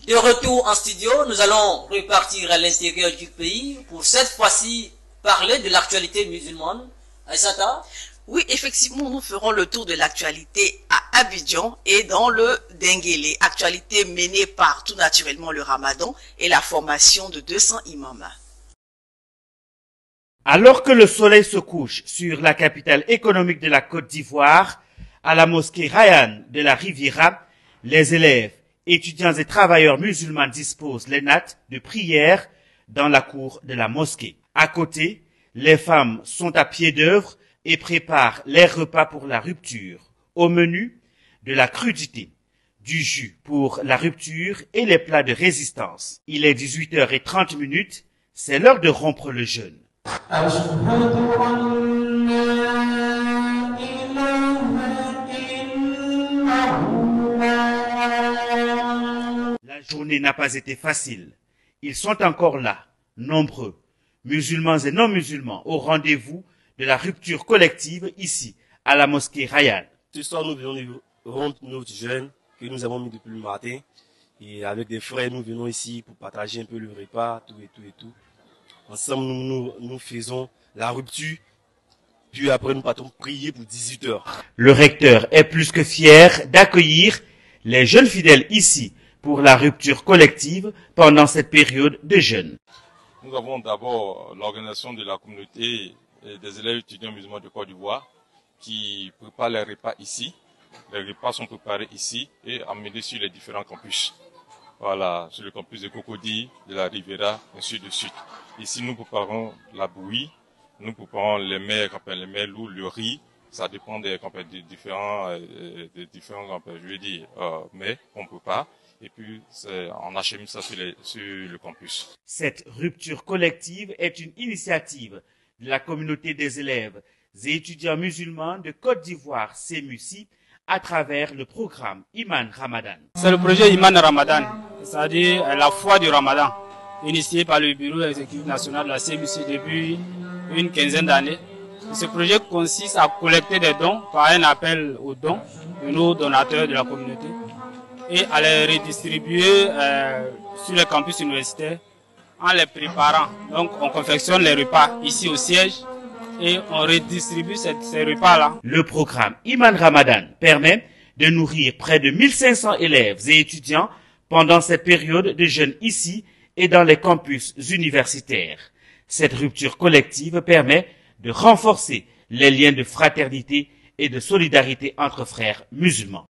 De retour en studio, nous allons repartir à l'intérieur du pays pour cette fois-ci parler de l'actualité musulmane. Aïssata? Oui, effectivement, nous ferons le tour de l'actualité à Abidjan et dans le Denguélé. Actualité menée par tout naturellement le Ramadan et la formation de 200 imams. Alors que le soleil se couche sur la capitale économique de la Côte d'Ivoire, à la mosquée Rayyan de la Riviera, les élèves, étudiants et travailleurs musulmans disposent les nattes de prière dans la cour de la mosquée. À côté, les femmes sont à pied d'œuvre et préparent les repas pour la rupture. Au menu, de la crudité, du jus pour la rupture et les plats de résistance. Il est 18h30, c'est l'heure de rompre le jeûne. La journée n'a pas été facile. Ils sont encore là, nombreux, musulmans et non musulmans, au rendez-vous de la rupture collective ici, à la mosquée Rayyan. Ce soir, nous venons rompre notre jeûne que nous avons mis depuis le matin. Et avec des frères, nous venons ici pour partager un peu le repas, tout. Ensemble, nous faisons la rupture. Puis après, nous partons prier pour 18h. Le recteur est plus que fier d'accueillir les jeunes fidèles ici pour la rupture collective pendant cette période de jeûne. Nous avons d'abord l'organisation de la communauté des élèves étudiants musulmans de Côte d'Ivoire qui préparent les repas ici. Les repas sont préparés ici et amenés sur les différents campus. Voilà, sur le campus de Cocody, de la Riviera, ainsi de suite. Ici, nous préparons la bouillie, nous préparons les mets lourds, le riz. Ça dépend des différents mets qu'on prépare. Et puis, on achemine ça sur le campus. Cette rupture collective est une initiative de la communauté des élèves et étudiants musulmans de Côte d'Ivoire, CEMUSI, à travers le programme Iman Ramadan. C'est le projet Iman Ramadan, c'est-à-dire la foi du Ramadan, initié par le bureau exécutif national de la CEMUSI depuis une quinzaine d'années. Ce projet consiste à collecter des dons par un appel aux dons de nos donateurs de la communauté et à les redistribuer sur les campus universitaires en les préparant. Donc on confectionne les repas ici au siège et on redistribue ces repas-là. Le programme Iman Ramadan permet de nourrir près de 1500 élèves et étudiants pendant cette période de jeûne ici et dans les campus universitaires. Cette rupture collective permet de renforcer les liens de fraternité et de solidarité entre frères musulmans.